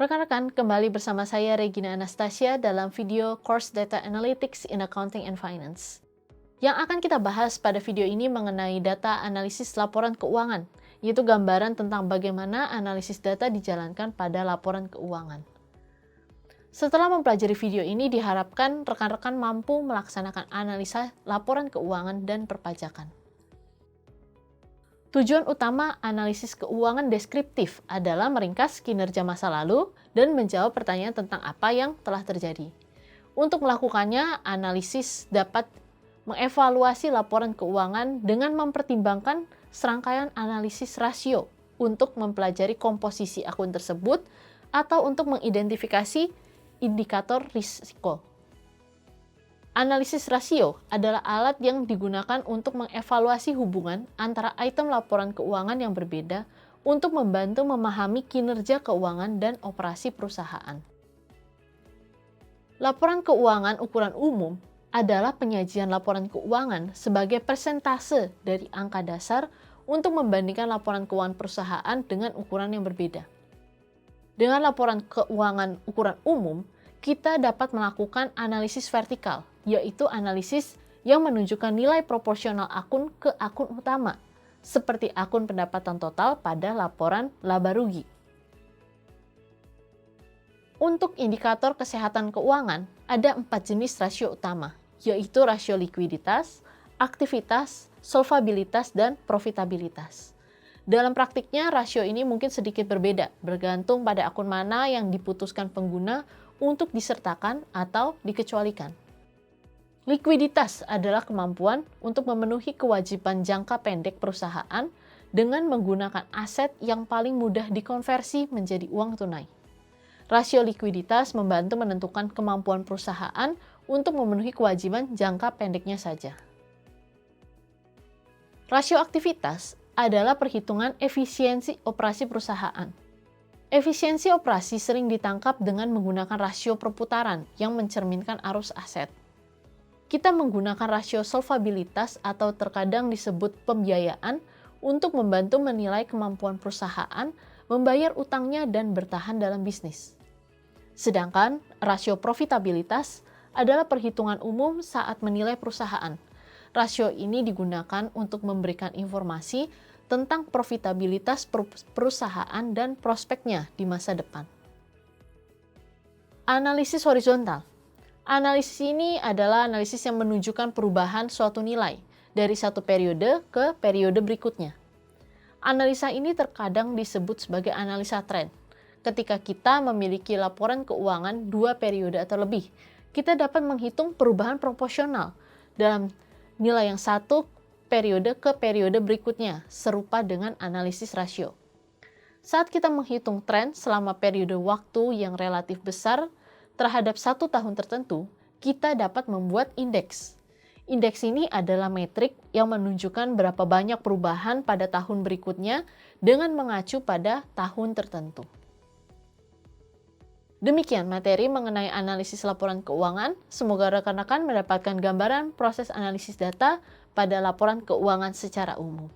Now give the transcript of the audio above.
Rekan-rekan, kembali bersama saya Regina Anastasia dalam video Course Data Analytics in Accounting and Finance. Yang akan kita bahas pada video ini mengenai data analisis laporan keuangan, yaitu gambaran tentang bagaimana analisis data dijalankan pada laporan keuangan. Setelah mempelajari video ini, diharapkan rekan-rekan mampu melaksanakan analisa laporan keuangan dan perpajakan. Tujuan utama analisis keuangan deskriptif adalah meringkas kinerja masa lalu dan menjawab pertanyaan tentang apa yang telah terjadi. Untuk melakukannya, analisis dapat mengevaluasi laporan keuangan dengan mempertimbangkan serangkaian analisis rasio untuk mempelajari komposisi akun tersebut atau untuk mengidentifikasi indikator risiko. Analisis rasio adalah alat yang digunakan untuk mengevaluasi hubungan antara item laporan keuangan yang berbeda untuk membantu memahami kinerja keuangan dan operasi perusahaan. Laporan keuangan ukuran umum adalah penyajian laporan keuangan sebagai persentase dari angka dasar untuk membandingkan laporan keuangan perusahaan dengan ukuran yang berbeda. Dengan laporan keuangan ukuran umum, kita dapat melakukan analisis vertikal, yaitu analisis yang menunjukkan nilai proporsional akun ke akun utama, seperti akun pendapatan total pada laporan laba rugi. Untuk indikator kesehatan keuangan, ada 4 jenis rasio utama, yaitu rasio likuiditas, aktivitas, solvabilitas, dan profitabilitas. Dalam praktiknya, rasio ini mungkin sedikit berbeda, bergantung pada akun mana yang diputuskan pengguna untuk disertakan atau dikecualikan. Likuiditas adalah kemampuan untuk memenuhi kewajiban jangka pendek perusahaan dengan menggunakan aset yang paling mudah dikonversi menjadi uang tunai. Rasio likuiditas membantu menentukan kemampuan perusahaan untuk memenuhi kewajiban jangka pendeknya saja. Rasio aktivitas adalah perhitungan efisiensi operasi perusahaan. Efisiensi operasi sering ditangkap dengan menggunakan rasio perputaran yang mencerminkan arus aset. Kita menggunakan rasio solvabilitas atau terkadang disebut pembiayaan untuk membantu menilai kemampuan perusahaan membayar utangnya dan bertahan dalam bisnis. Sedangkan rasio profitabilitas adalah perhitungan umum saat menilai perusahaan. Rasio ini digunakan untuk memberikan informasi tentang profitabilitas perusahaan dan prospeknya di masa depan. Analisis horizontal. Analisis ini adalah analisis yang menunjukkan perubahan suatu nilai dari satu periode ke periode berikutnya. Analisa ini terkadang disebut sebagai analisa tren. Ketika kita memiliki laporan keuangan 2 periode atau lebih, kita dapat menghitung perubahan proporsional dalam nilai yang satu periode ke periode berikutnya, serupa dengan analisis rasio. Saat kita menghitung tren selama periode waktu yang relatif besar terhadap 1 tahun tertentu, kita dapat membuat indeks. Indeks ini adalah metrik yang menunjukkan berapa banyak perubahan pada tahun berikutnya dengan mengacu pada tahun tertentu. Demikian materi mengenai analisis laporan keuangan. Semoga rekan-rekan mendapatkan gambaran proses analisis data pada laporan keuangan secara umum.